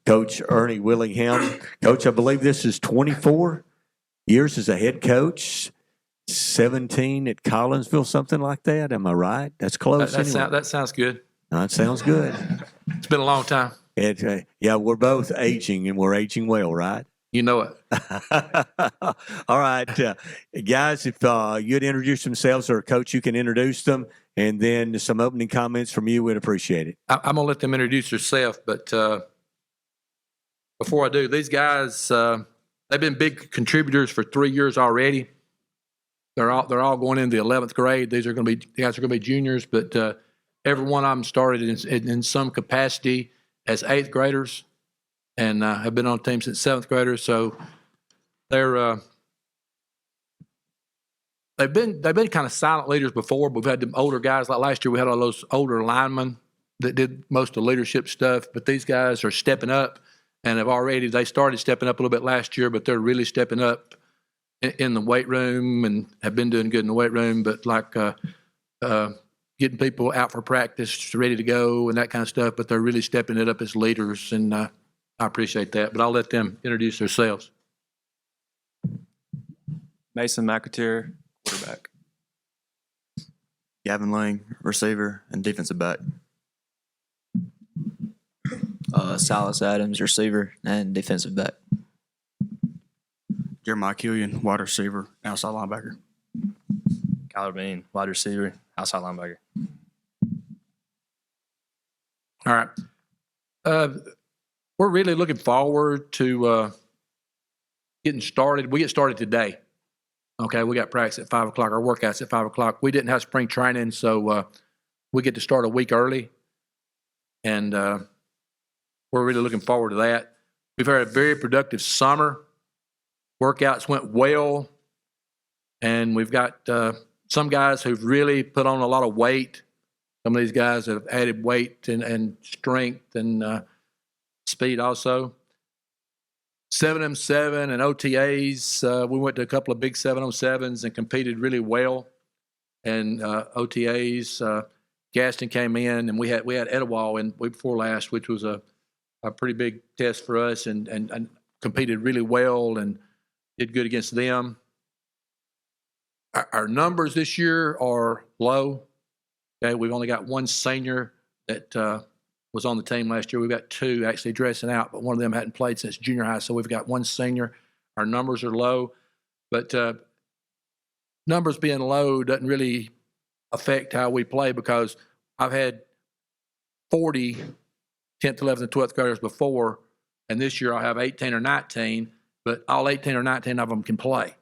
Coach Ernie Willingham. Coach, I believe this is 24 years as a head coach, 17 at Collinsville, something like that. Am I right? That's close. That sounds good. That sounds good. It's been a long time. Yeah, we're both aging, and we're aging well, right? You know it. All right. Guys, if you'd introduce themselves, or Coach, you can introduce them, and then some opening comments from you, we'd appreciate it. I'm going to let them introduce themselves, but before I do, these guys, they've been big contributors for 3 years already. They're all going into the 11th grade. These guys are going to be juniors, but every one of them started in some capacity as 8th graders, and have been on the team since 7th graders. So they've been kind of silent leaders before, but we've had them older guys. Like last year, we had all those older linemen that did most of the leadership stuff. But these guys are stepping up, and they started stepping up a little bit last year, but they're really stepping up in the weight room and have been doing good in the weight room. But like getting people out for practice, ready to go, and that kind of stuff. But they're really stepping it up as leaders, and I appreciate that. But I'll let them introduce themselves. Mason McAteer, quarterback. Gavin Lang, receiver and defensive back. Silas Adams, receiver and defensive back. Jeremiah Killian, wide receiver, outside linebacker. Kyler Bean, wide receiver, outside linebacker. All right. We're really looking forward to getting started. We get started today. Okay, we got practice at 5 o'clock. Our workout's at 5 o'clock. We didn't have spring training, so we get to start a week early. And we're really looking forward to that. We've had a very productive summer. Workouts went well. And we've got some guys who've really put on a lot of weight. Some of these guys have added weight and strength and speed also. 7on7 and OTAs. We went to a couple of big 7on7s and competed really well. And OTAs, Gaston came in, and we had Etowah in week before last, which was a pretty big test for us, and competed really well and did good against them. Our numbers this year are low. Okay, we've only got one senior that was on the team last year. We've got two actually dressing out, but one of them hadn't played since junior high, so we've got one senior. Our numbers are low, but numbers being low doesn't really affect how we play, because I've had 40 10th, 11th, and 12th graders before, and this year I'll have 18 or 19, but all 18 or 19 of them can play.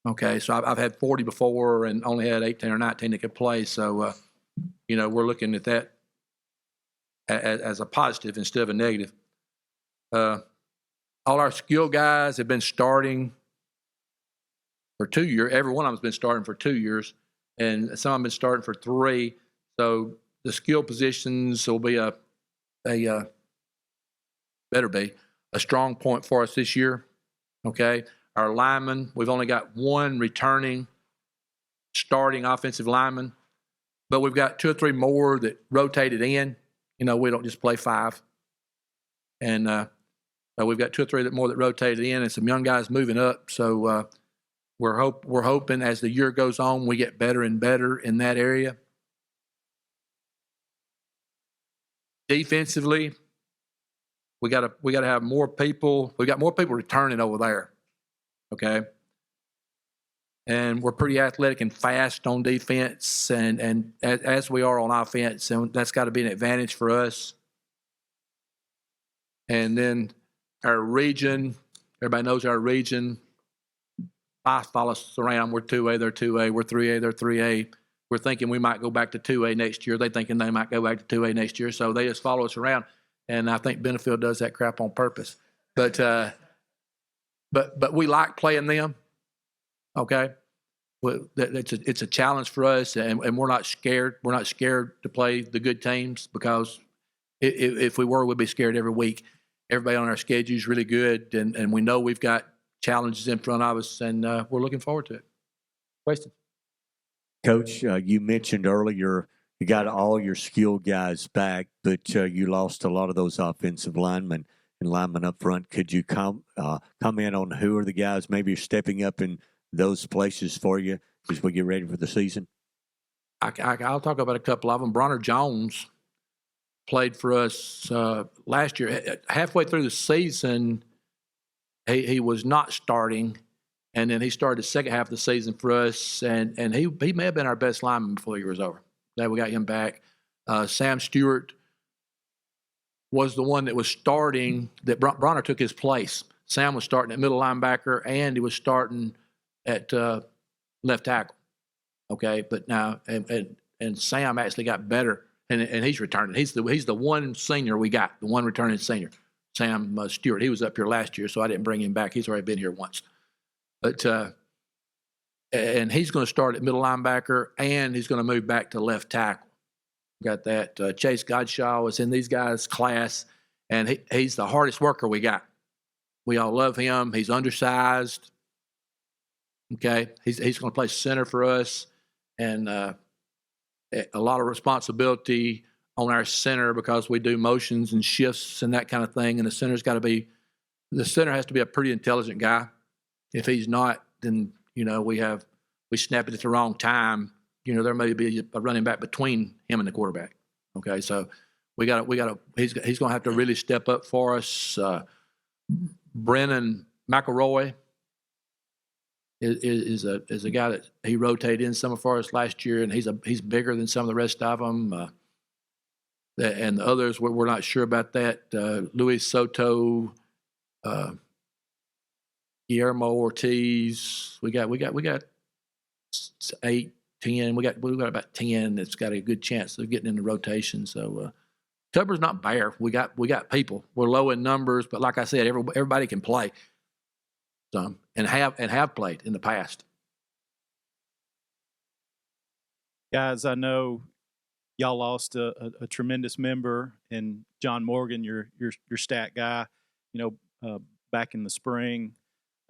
Okay, so I've had 40 before and only had 18 or 19 that could play. So, we're looking at that as a positive instead of a negative. All our skill guys have been starting for 2 years. Every one of them has been starting for 2 years, and some have been starting for 3. So the skill positions will be better be a strong point for us this year. Okay. Our linemen, we've only got one returning starting offensive lineman, but we've got 2 or 3 more that rotated in. We don't just play 5. And we've got 2 or 3 more that rotated in, and some young guys moving up. So we're hoping as the year goes on, we get better and better in that area. Defensively, we got to have more people. We got more people returning over there. Okay. And we're pretty athletic and fast on defense, and as we are on offense, and that's got to be an advantage for us. And then our region, everybody knows our region. I follow us around. We're 2A, they're 2A. We're 3A, they're 3A. We're thinking we might go back to 2A next year. They're thinking they might go back to 2A next year. So they just follow us around, and I think Benefield does that crap on purpose. But we like playing them. Okay, it's a challenge for us, and we're not scared. We're not scared to play the good teams, because if we were, we'd be scared every week. Everybody on our schedule is really good, and we know we've got challenges in front of us, and we're looking forward to it. Question? Coach, you mentioned earlier, you got all your skilled guys back, but you lost a lot of those offensive linemen and linemen up front. Could you comment on who are the guys maybe stepping up in those places for you as we get ready for the season? I'll talk about a couple of them. Bronner Jones played for us last year. Halfway through the season, he was not starting, and then he started the second half of the season for us, and he may have been our best lineman before the year was over. Glad we got him back. Sam Stewart was the one that was starting, that Bronner took his place. Sam was starting at middle linebacker, and he was starting at left tackle. Okay, but now and Sam actually got better, and he's returning. He's the one senior we got, the one returning senior, Sam Stewart. He was up here last year, so I didn't bring him back. He's already been here once, but and he's going to start at middle linebacker, and he's going to move back to left tackle. Got that. Chase Godshaw is in these guys' class, and he's the hardest worker we got. We all love him. He's undersized. Okay, he's going to play center for us. And a lot of responsibility on our center because we do motions and shifts and that kind of thing. And the center has to be a pretty intelligent guy. If he's not, then we snap it at the wrong time. There may be a running back between him and the quarterback. Okay, so he's going to have to really step up for us. Brennan McElroy is a guy that he rotated in some for us last year, and he's bigger than some of the rest of them. And the others, we're not sure about that. Luis Soto, Guillermo Ortiz. We got 8, 10. We got about 10 that's got a good chance of getting in the rotation. So Tupper's not bare. We got people. We're low in numbers, but like I said, everybody can play. Some and have played in the past. Guys, I know y'all lost a tremendous member in John Morgan, your stat guy. Back in the spring,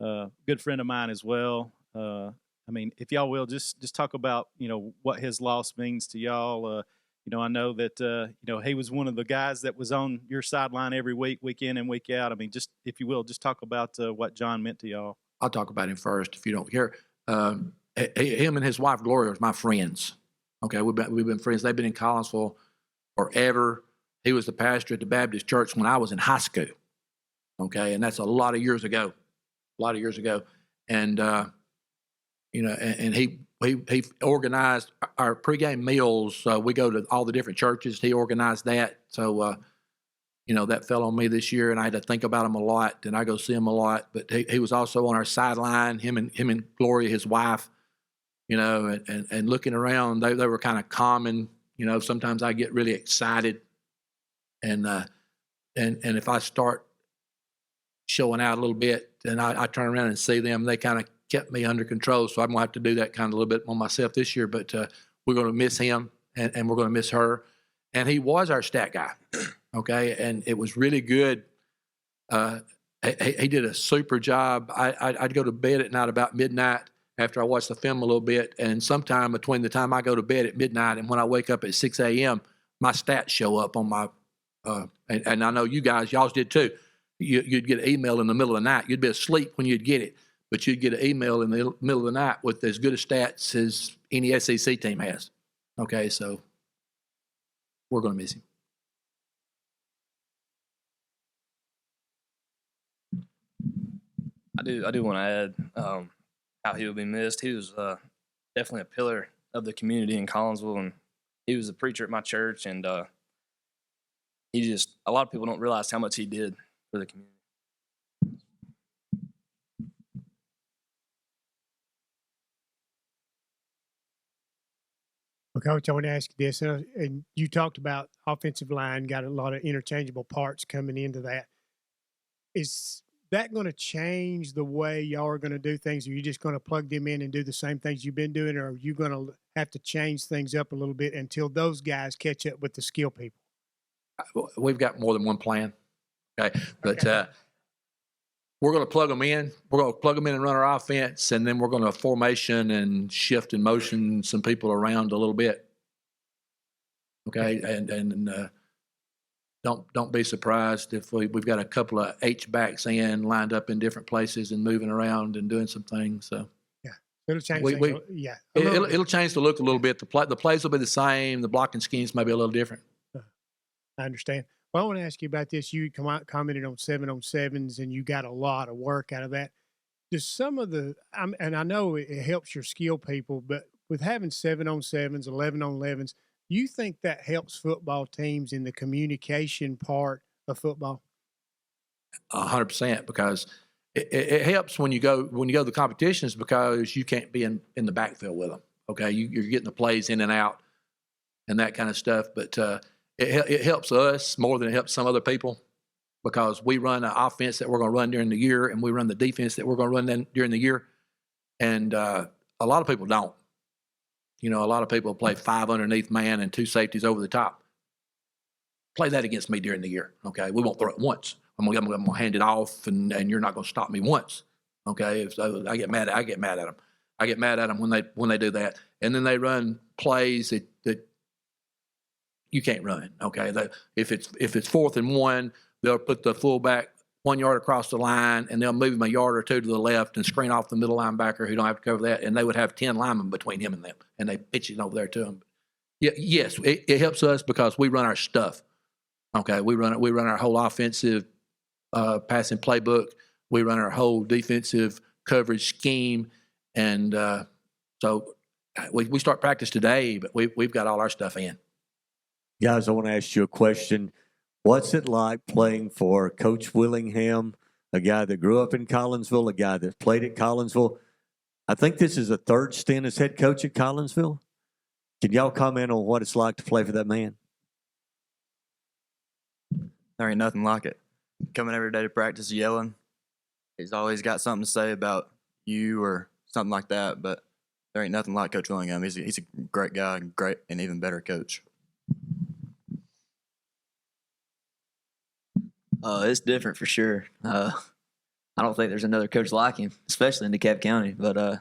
good friend of mine as well. If y'all will just talk about what his loss means to y'all. I know that he was one of the guys that was on your sideline every week in and week out. Just if you will, just talk about what John meant to y'all. I'll talk about him first if you don't care. Him and his wife Gloria are my friends. Okay, we've been friends. They've been in Collinsville forever. He was the pastor at the Baptist church when I was in high school. Okay, and that's a lot of years ago. And and he organized our pregame meals. We go to all the different churches. He organized that. So, that fell on me this year, and I had to think about him a lot, and I go see him a lot. But he was also on our sideline, him and Gloria, his wife, and looking around, they were kind of common. Sometimes I get really excited, and if I start showing out a little bit, and I turn around and see them, they kind of kept me under control. So I'm going to have to do that kind of a little bit on myself this year. But we're going to miss him, and we're going to miss her. And he was our stat guy, okay? And it was really good. He did a super job. I'd go to bed at night about midnight after I watched the film a little bit, and sometime between the time I go to bed at midnight and when I wake up at 6 a.m., my stats show up on my and I know you guys, y'all did too. You'd get an email in the middle of the night. You'd be asleep when you'd get it, but you'd get an email in the middle of the night with as good a stats as any SEC team has. Okay, so we're going to miss him. I do want to add how he will be missed. He was definitely a pillar of the community in Collinsville, and he was a preacher at my church, and a lot of people don't realize how much he did for the community. Well, Coach, I want to ask you this, and you talked about offensive line, got a lot of interchangeable parts coming into that. Is that going to change the way y'all are going to do things? Or are you just going to plug them in and do the same things you've been doing, or are you going to have to change things up a little bit until those guys catch up with the skill people? We've got more than one plan, okay? But we're going to plug them in. We're going to plug them in and run our offense, and then we're going to formation and shift and motion some people around a little bit. Okay, and don't be surprised if we've got a couple of H-backs lined up in different places and moving around and doing some things. So It'll change We- things. we- Yeah. a little bit. it'll change the look a little bit. The plays will be the same. The blocking schemes may be a little different. I understand. Well, I want to ask you about this. You commented on 7-on-7s, and you got a lot of work out of that. Does some of the, and I know it helps your skill people, but with having 7-on-7s, 11-on-11s, do you think that helps football teams in the communication part of football? 100%, because it helps when you go to the competitions, because you can't be in the backfield with them. Okay, you're getting the plays in and out and that kind of stuff. But it helps us more than it helps some other people, because we run an offense that we're going to run during the year, and we run the defense that we're going to run then during the year. And a lot of people don't. A lot of people play 5 underneath man and 2 safeties over the top. Play that against me during the year. Okay, we won't throw it once. I'm going to hand it off, and you're not going to stop me once. Okay, so I get mad at them. I get mad at them when they do that, and then they run plays that you can't run. Okay, if it's 4th and 1, they'll put the fullback 1 yard across the line, and they'll move him a yard or 2 to the left and screen off the middle linebacker who don't have to cover that, and they would have 10 linemen between him and them, and they pitch it over there to him. Yes, it helps us because we run our stuff. Okay, we run our whole offensive passing playbook. We run our whole defensive coverage scheme, and so we start practice today, but we've got all our stuff in. Guys, I want to ask you a question. What's it like playing for Coach Willingham, a guy that grew up in Collinsville, a guy that played at Collinsville? I think this is a 3rd stint as head coach at Collinsville. Can y'all comment on what it's like to play for that man? There ain't nothing like it. Coming every day to practice yelling. He's always got something to say about you or something like that, but there ain't nothing like Coach Willingham. He's a great guy, great and even better coach. It's different for sure. I don't think there's another coach like him, especially in DeKalb County. But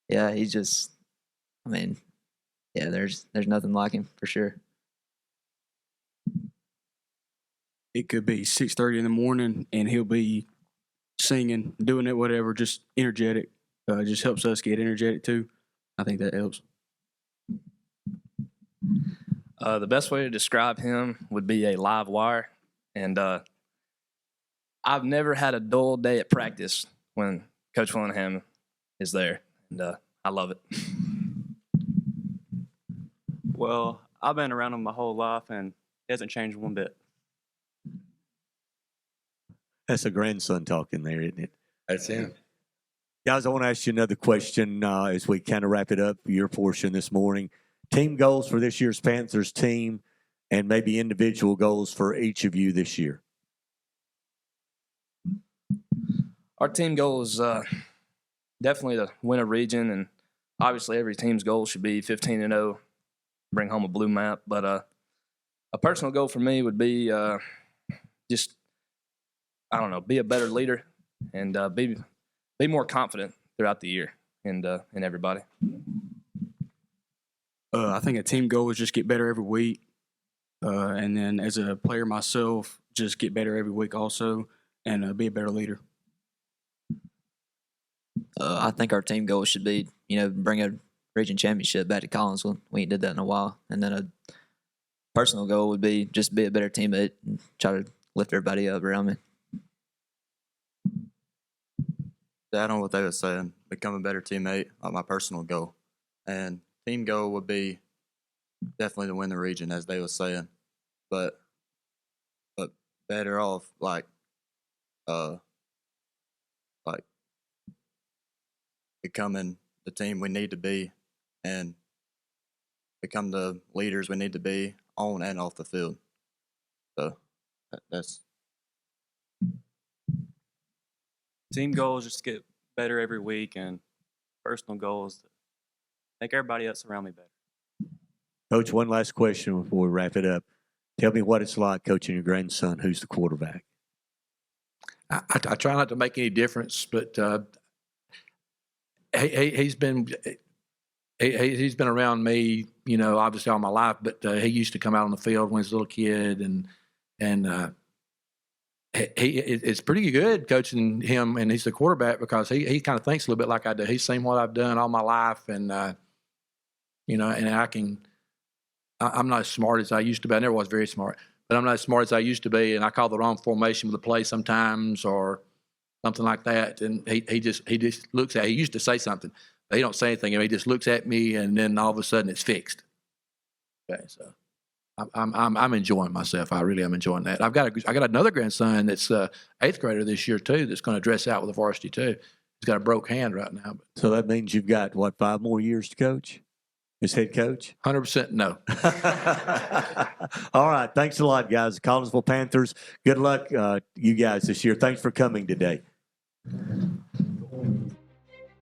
yeah, he's just, there's nothing like him for sure. It could be 6:30 in the morning, and he'll be singing, doing it, whatever, just energetic. Just helps us get energetic too. I think that helps. The best way to describe him would be a live wire. And I've never had a dull day at practice when Coach Willingham is there. And I love it. Well, I've been around him my whole life, and he hasn't changed one bit. That's a grandson talking there, isn't it? That's him. Guys, I want to ask you another question as we kind of wrap it up, your portion this morning. Team goals for this year's Panthers team, and maybe individual goals for each of you this year. Our team goal is definitely to win a region, and obviously every team's goal should be 15-0, bring home a blue map. But a personal goal for me would be just, be a better leader and be more confident throughout the year and everybody. I think a team goal is just get better every week. And then as a player myself, just get better every week also and be a better leader. I think our team goal should be, bring a region championship back to Collinsville. We ain't did that in a while. And then a personal goal would be just be a better teammate and try to lift everybody up around me. To add on what they were saying, become a better teammate, like my personal goal. And team goal would be definitely to win the region, as they were saying. But better off becoming the team we need to be and become the leaders we need to be on and off the field. So that's team goal is just to get better every week, and personal goal is to make everybody else around me better. Coach, one last question before we wrap it up. Tell me what it's like coaching your grandson, who's the quarterback. I try not to make any difference, but he's been he's been around me, you know, obviously all my life, but he used to come out on the field when he was a little kid, and it's pretty good coaching him, and he's the quarterback because he kind of thinks a little bit like I do. He's seen what I've done all my life, and you know, and I'm not as smart as I used to be. I never was very smart, but I'm not as smart as I used to be, and I call the wrong formation with the play sometimes or something like that, and he just looks at. He used to say something. He don't say anything, and he just looks at me, and then all of a sudden it's fixed. Okay, so I'm enjoying myself. I really am enjoying that. I got another grandson that's 8th grader this year too. That's going to dress out with the varsity too. He's got a broke hand right now. So that means you've got, what, 5 more years to coach as head coach? 100% no. All right. Thanks a lot, guys. Collinsville Panthers. Good luck, you guys, this year. Thanks for coming today.